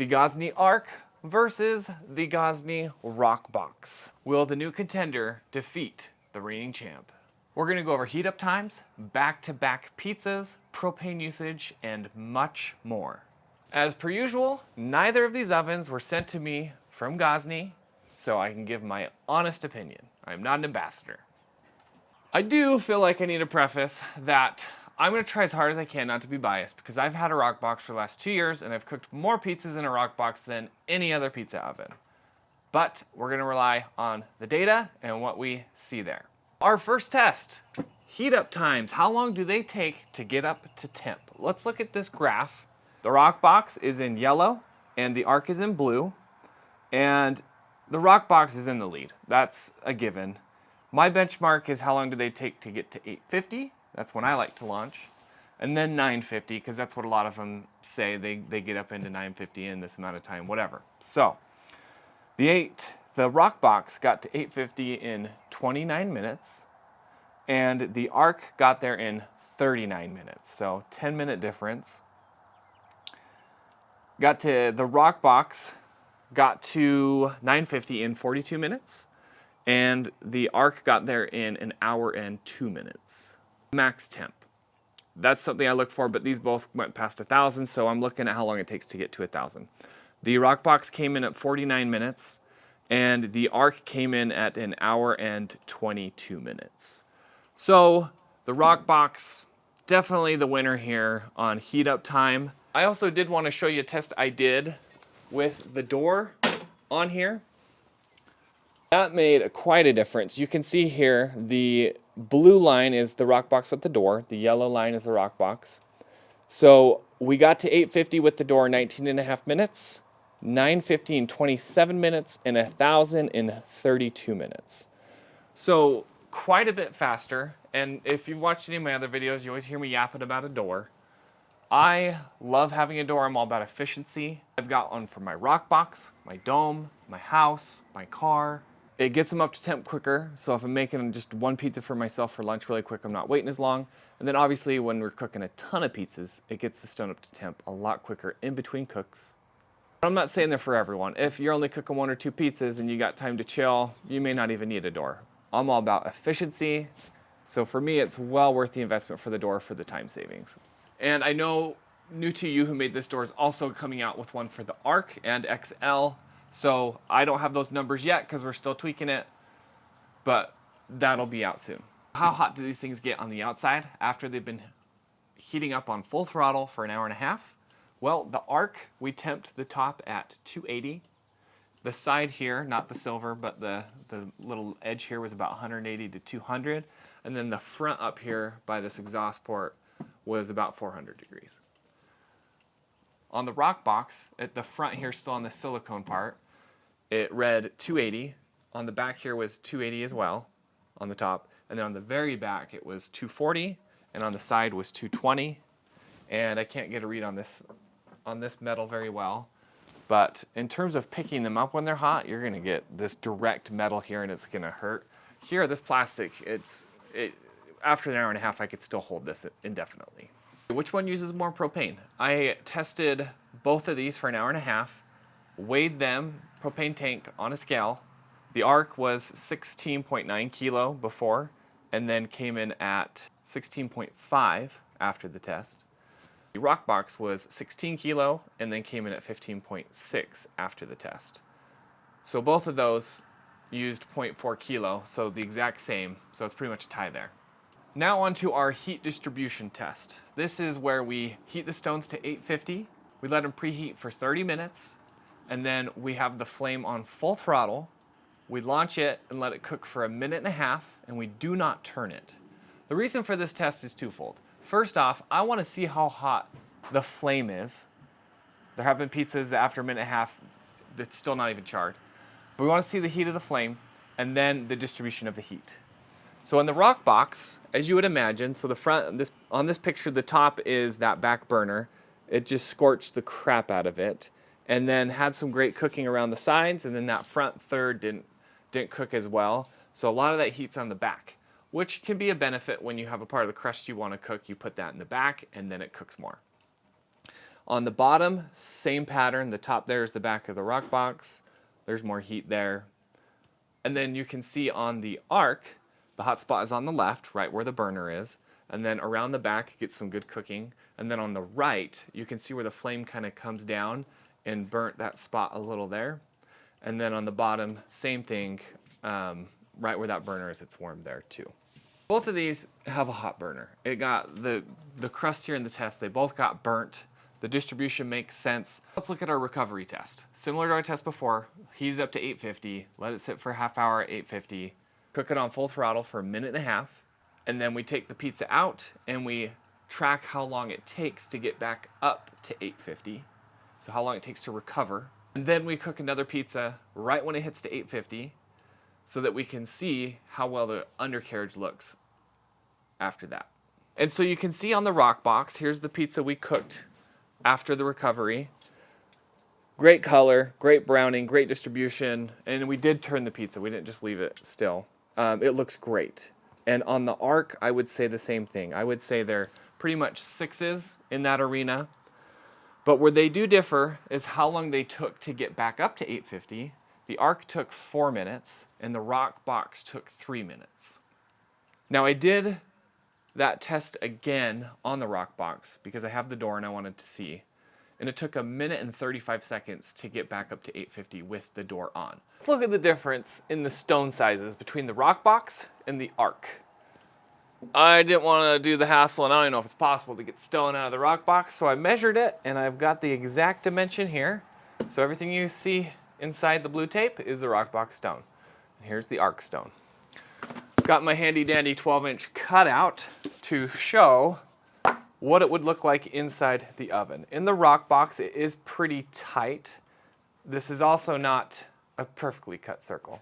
The Gozney Arc versus the Gozney Roccbox. Will the new contender defeat the reigning champ? We're going to go over heat up times, back-to-back pizzas, propane usage, and much more. As per usual, neither of these ovens were sent to me from Gozney, so I can give my honest opinion. I'm not an ambassador. I do feel like I need to preface that I'm going to try as hard as I can not to be biased, because I've had a Roccbox for the last 2 years and I've cooked more pizzas in a Roccbox than any other pizza oven. But we're going to rely on the data and what we see there. Our first test, heat up times. How long do they take to get up to temp? Let's look at this graph. The Roccbox is in yellow and the Arc is in blue, and the Roccbox is in the lead. That's a given. My benchmark is how long do they take to get to 850? That's when I like to launch. And then 950, because that's what a lot of them say. They get up into 950 in this amount of time, whatever. So the Roccbox got to 850 in 29 minutes, and the Arc got there in 39 minutes. So 10-minute difference. The Roccbox got to 950 in 42 minutes, and the Arc got there in an hour and 2 minutes. Max temp. That's something I look for, but these both went past 1,000, so I'm looking at how long it takes to get to 1,000. The Roccbox came in at 49 minutes, and the Arc came in at an hour and 22 minutes. So the Roccbox, definitely the winner here on heat up time. I also did want to show you a test I did with the door on here. That made quite a difference. You can see here the blue line is the Roccbox with the door. The yellow line is the Roccbox. So we got to 850 with the door, 19.5 minutes, 950 in 27 minutes, and 1,000 in 32 minutes. So quite a bit faster. And if you've watched any of my other videos, you always hear me yapping about a door. I love having a door. I'm all about efficiency. I've got one for my Roccbox, my dome, my house, my car. It gets them up to temp quicker, so if I'm making just one pizza for myself for lunch really quick, I'm not waiting as long. And then obviously when we're cooking a ton of pizzas, it gets the stone up to temp a lot quicker in between cooks. I'm not saying they're for everyone. If you're only cooking 1 or 2 pizzas and you got time to chill, you may not even need a door. I'm all about efficiency, so for me it's well worth the investment for the door for the time savings. And I know New To You, who made this door, is also coming out with one for the Arc and XL. So I don't have those numbers yet because we're still tweaking it, but that'll be out soon. How hot do these things get on the outside after they've been heating up on full throttle for an hour and a half? Well, the Arc, we temped the top at 280. The side here, not the silver, but the little edge here was about 180 to 200. And then the front up here by this exhaust port was about 400 degrees. On the Roccbox, at the front here, still on the silicone part, it read 280. On the back here was 280 as well, on the top. And then on the very back, it was 240, and on the side was 220. And I can't get a read on this metal very well. But in terms of picking them up when they're hot, you're going to get this direct metal here, and it's going to hurt. Here, this plastic, after an hour and a half, I could still hold this indefinitely. Which one uses more propane? I tested both of these for an hour and a half, weighed them, propane tank on a scale. The Arc was 16.9 kilo before, and then came in at 16.5 after the test. The Roccbox was 16 kilo, and then came in at 15.6 after the test. So both of those used 0.4 kilo, so the exact same, so it's pretty much a tie there. Now on to our heat distribution test. This is where we heat the stones to 850. We let them preheat for 30 minutes, and then we have the flame on full throttle. We launch it and let it cook for 1.5 minutes, and we do not turn it. The reason for this test is twofold. First off, I want to see how hot the flame is. There have been pizzas that after 1.5 minutes, it's still not even charred. But we want to see the heat of the flame, and then the distribution of the heat. So in the Roccbox, as you would imagine, so the front, on this picture, the top is that back burner. It just scorched the crap out of it, and then had some great cooking around the sides, and then that front third didn't cook as well. So a lot of that heat's on the back, which can be a benefit when you have a part of the crust you want to cook. You put that in the back, and then it cooks more. On the bottom, same pattern. The top there is the back of the Roccbox. There's more heat there. And then you can see on the arc, the hot spot is on the left, right where the burner is. And then around the back, get some good cooking. And then on the right, you can see where the flame kind of comes down and burnt that spot a little there. And then on the bottom, same thing, right where that burner is, it's warm there too. Both of these have a hot burner. It got the crust here in the test, they both got burnt. The distribution makes sense. Let's look at our recovery test. Similar to our test before, heat it up to 850, let it sit for a half hour at 850, cook it on full throttle for a minute and a half, and then we take the pizza out and we track how long it takes to get back up to 850, so how long it takes to recover. And then we cook another pizza right when it hits to 850 so that we can see how well the undercarriage looks after that. And so you can see on the Roccbox, here's the pizza we cooked after the recovery. Great color, great browning, great distribution, and we did turn the pizza. We didn't just leave it still. It looks great. And on the arc, I would say the same thing. I would say they're pretty much 6s in that arena. But where they do differ is how long they took to get back up to 850. The arc took 4 minutes, and the Roccbox took 3 minutes. Now I did that test again on the Roccbox because I have the door and I wanted to see. And it took 1 minute and 35 seconds to get back up to 850 with the door on. Let's look at the difference in the stone sizes between the Roccbox and the arc. I didn't want to do the hassle, and I don't even know if it's possible to get the stone out of the Roccbox, so I measured it, and I've got the exact dimension here. So everything you see inside the blue tape is the Roccbox stone. And here's the arc stone. Got my handy dandy 12-inch cutout to show what it would look like inside the oven. In the Roccbox, it is pretty tight. This is also not a perfectly cut circle,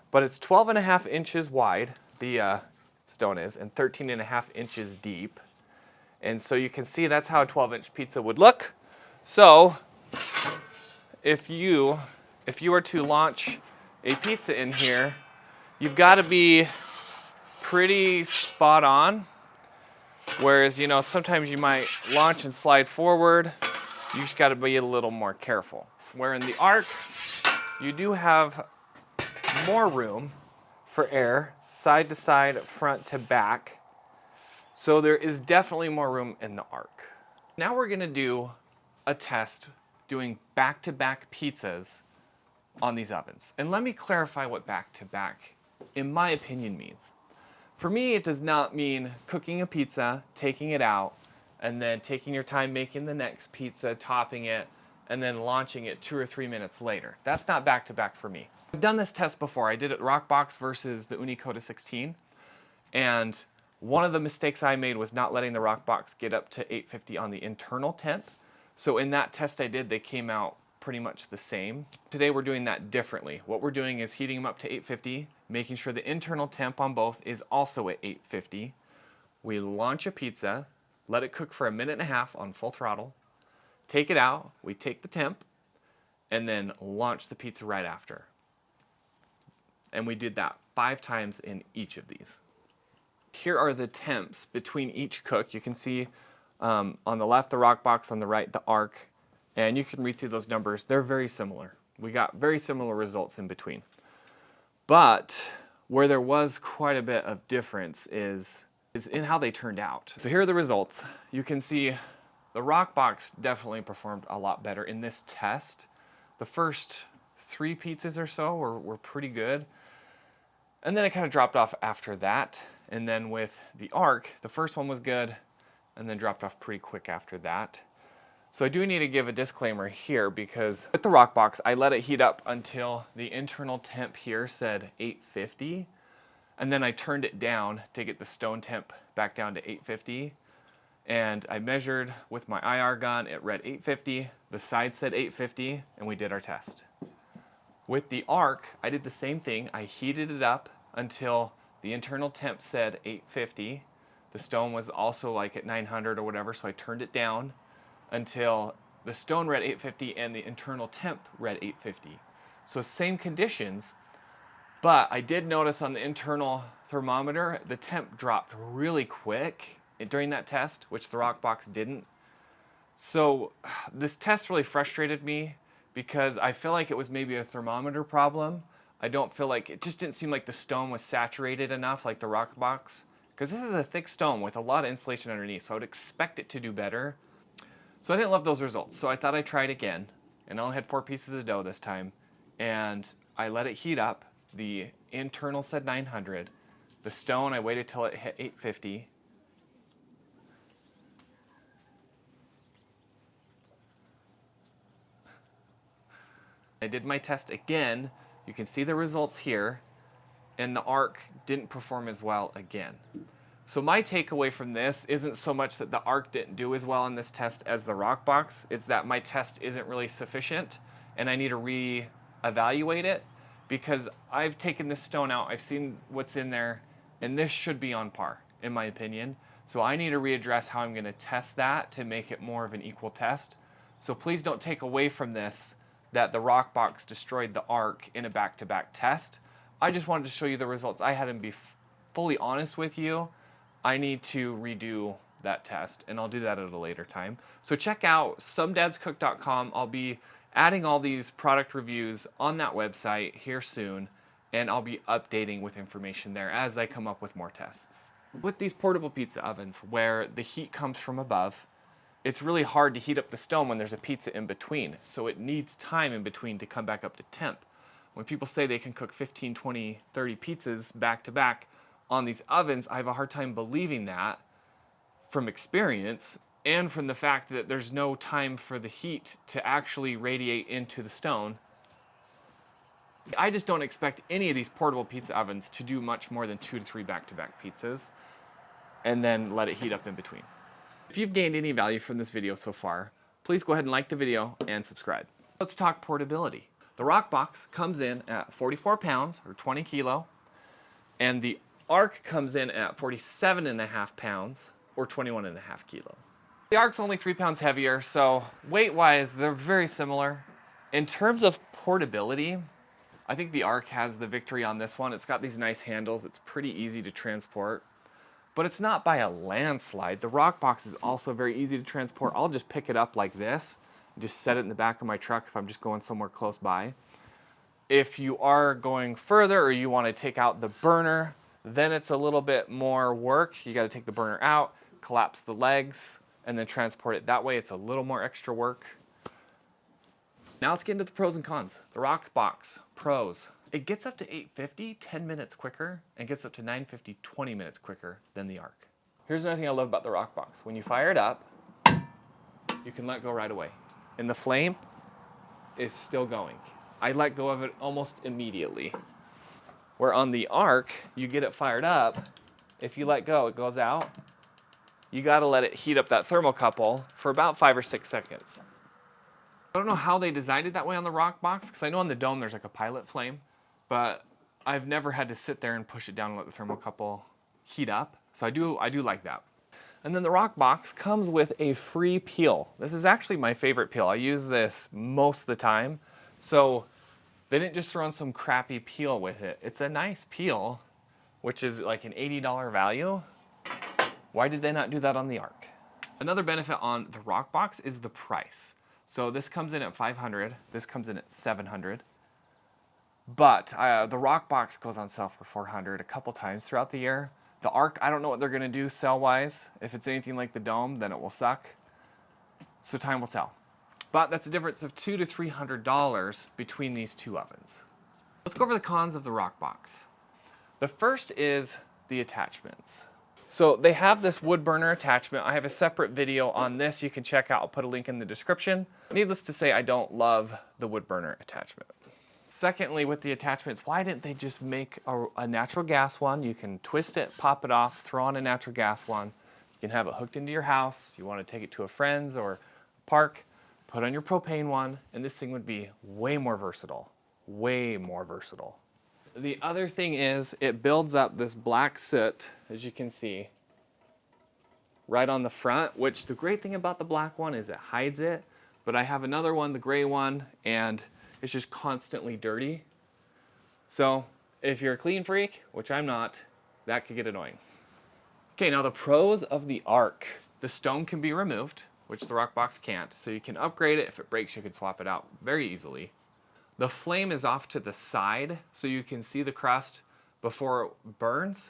but it's 12.5 inches wide, the stone is, and 13.5 inches deep. And so you can see that's how a 12-inch pizza would look. So if you were to launch a pizza in here, you've got to be pretty spot on. Whereas, you know, sometimes you might launch and slide forward. You just got to be a little more careful. Where in the arc, you do have more room for air, side to side, front to back. So there is definitely more room in the arc. Now we're gonna do a test doing back-to-back pizzas on these ovens. And let me clarify what back-to-back, in my opinion, means. For me, it does not mean cooking a pizza, taking it out, and then taking your time making the next pizza, topping it, and then launching it 2 or 3 minutes later. That's not back-to-back for me. I've done this test before. I did it Roccbox versus the Unicoda 16, and one of the mistakes I made was not letting the Roccbox get up to 850 on the internal temp. So in that test I did, they came out pretty much the same. Today we're doing that differently. What we're doing is heating them up to 850, making sure the internal temp on both is also at 850. We launch a pizza, let it cook for 1.5 minutes on full throttle, take it out, we take the temp, and then launch the pizza right after. And we did that 5 times in each of these. Here are the temps between each cook. You can see on the left the Roccbox, on the right the arc, and you can read through those numbers. They're very similar. We got very similar results in between. But where there was quite a bit of difference is in how they turned out. So here are the results. You can see the Roccbox definitely performed a lot better in this test. The first 3 pizzas or so were pretty good. And then it kind of dropped off after that. And then with the arc, the first one was good and then dropped off pretty quick after that. So I do need to give a disclaimer here because with the Roccbox, I let it heat up until the internal temp here said 850. And then I turned it down to get the stone temp back down to 850. And I measured with my IR gun, it read 850, the side said 850, and we did our test. With the arc, I did the same thing. I heated it up until the internal temp said 850. The stone was also like at 900 or whatever, so I turned it down until the stone read 850 and the internal temp read 850. So same conditions, but I did notice on the internal thermometer, the temp dropped really quick during that test, which the Roccbox didn't. So this test really frustrated me because I feel like it was maybe a thermometer problem. I don't feel like, it just didn't seem like the stone was saturated enough like the Roccbox, because this is a thick stone with a lot of insulation underneath, so I would expect it to do better. So I didn't love those results, so I thought I'd try it again, and I only had 4 pieces of dough this time, and I let it heat up. The internal said 900. The stone, I waited till it hit 850. I did my test again. You can see the results here, and the arc didn't perform as well again. So my takeaway from this isn't so much that the arc didn't do as well in this test as the Roccbox. It's that my test isn't really sufficient, and I need to re-evaluate it, because I've taken this stone out, I've seen what's in there, and this should be on par, in my opinion. So I need to readdress how I'm going to test that to make it more of an equal test. So please don't take away from this that the Roccbox destroyed the arc in a back-to-back test. I just wanted to show you the results I had, and be fully honest with you. I need to redo that test, and I'll do that at a later time. So check out somedadscook.com. I'll be adding all these product reviews on that website here soon, and I'll be updating with information there as I come up with more tests. With these portable pizza ovens where the heat comes from above, it's really hard to heat up the stone when there's a pizza in between, so it needs time in between to come back up to temp. When people say they can cook 15, 20, 30 pizzas back to back on these ovens, I have a hard time believing that from experience, and from the fact that there's no time for the heat to actually radiate into the stone. I just don't expect any of these portable pizza ovens to do much more than 2 to 3 back-to-back pizzas, and then let it heat up in between. If you've gained any value from this video so far, please go ahead and like the video and subscribe. Let's talk portability. The Roccbox comes in at 44 pounds or 20 kilo, and the Arc comes in at 47.5 pounds or 21.5 kilo. The Arc's only 3 pounds heavier, so weight-wise, they're very similar. In terms of portability, I think the Arc has the victory on this one. It's got these nice handles. It's pretty easy to transport, but it's not by a landslide. The Roccbox is also very easy to transport. I'll just pick it up like this and just set it in the back of my truck if I'm just going somewhere close by. If you are going further or you want to take out the burner, then it's a little bit more work. You got to take the burner out, collapse the legs, and then transport it that way. It's a little more extra work. Now let's get into the pros and cons. The Roccbox pros. It gets up to 850 10 minutes quicker, and gets up to 950 20 minutes quicker than the Arc. Here's another thing I love about the Roccbox. When you fire it up, you can let go right away, and the flame is still going. I let go of it almost immediately. Where on the Arc, you get it fired up, if you let go, it goes out. You gotta let it heat up that thermocouple for about 5 or 6 seconds. I don't know how they designed it that way on the Roccbox, because I know on the Dome there's like a pilot flame, but I've never had to sit there and push it down and let the thermocouple heat up. So I do like that. And then the Roccbox comes with a free peel. This is actually my favorite peel. I use this most of the time. So they didn't just throw in some crappy peel with it. It's a nice peel, which is like an $80 value. Why did they not do that on the Arc? Another benefit on the Roccbox is the price. So this comes in at $500, this comes in at $700. But the Roccbox goes on sale for $400 a couple times throughout the year. The Arc, I don't know what they're gonna do sale-wise. If it's anything like the Dome, then it will suck. So time will tell. But that's a difference of $200 to $300 between these two ovens. Let's go over the cons of the Roccbox. The first is the attachments. So they have this wood burner attachment. I have a separate video on this you can check out. I'll put a link in the description. Needless to say, I don't love the wood burner attachment. Secondly, with the attachments, why didn't they just make a natural gas one? You can twist it, pop it off, throw on a natural gas one. You can have it hooked into your house. You want to take it to a friend's or park, put on your propane one, and this thing would be way more versatile. Way more versatile. The other thing is it builds up this black soot, as you can see, right on the front, which the great thing about the black one is it hides it, but I have another one, the gray one, and it's just constantly dirty. So if you're a clean freak, which I'm not, that could get annoying. Okay, now the pros of the Arc. The stone can be removed, which the Roccbox can't. So you can upgrade it. If it breaks, you can swap it out very easily. The flame is off to the side, so you can see the crust before it burns.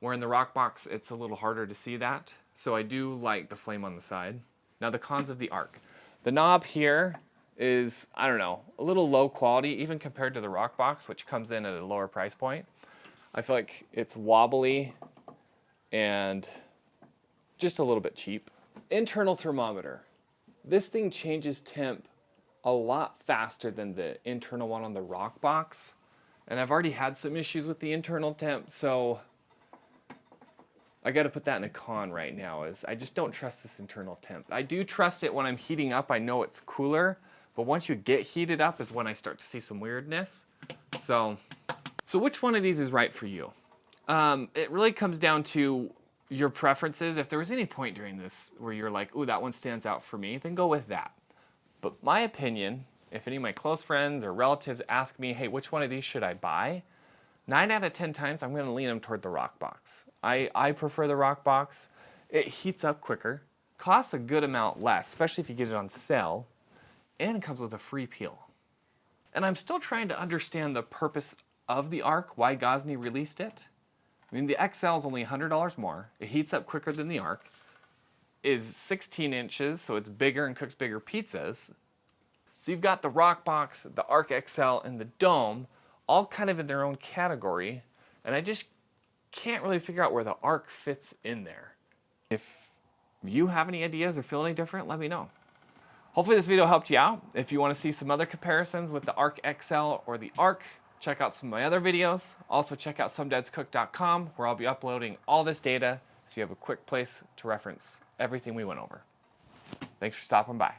Where in the Roccbox, it's a little harder to see that. So I do like the flame on the side. Now the cons of the Arc. The knob here is, I don't know, a little low quality, even compared to the Roccbox, which comes in at a lower price point. I feel like it's wobbly and just a little bit cheap. Internal thermometer. This thing changes temp a lot faster than the internal one on the Roccbox. And I've already had some issues with the internal temp, so I got to put that in a con right now, is I just don't trust this internal temp. I do trust it when I'm heating up. I know it's cooler, but once you get heated up is when I start to see some weirdness. So which one of these is right for you? It really comes down to your preferences. If there was any point during this where you're like, ooh, that one stands out for me, then go with that. But my opinion, if any of my close friends or relatives ask me, hey, which one of these should I buy? 9 out of 10 times, I'm going to lean them toward the Roccbox. I prefer the Roccbox. It heats up quicker, costs a good amount less, especially if you get it on sale, and it comes with a free peel. And I'm still trying to understand the purpose of the Arc, why Gozney released it. I mean, the XL is only $100 more. It heats up quicker than the Arc, is 16 inches, so it's bigger and cooks bigger pizzas. So you've got the Roccbox, the Arc XL, and the Dome, all kind of in their own category, and I just can't really figure out where the Arc fits in there. If you have any ideas or feel any different, let me know. Hopefully this video helped you out. If you want to see some other comparisons with the Arc XL or the Arc, check out some of my other videos. Also check out somedadscook.com, where I'll be uploading all this data so you have a quick place to reference everything we went over. Thanks for stopping by.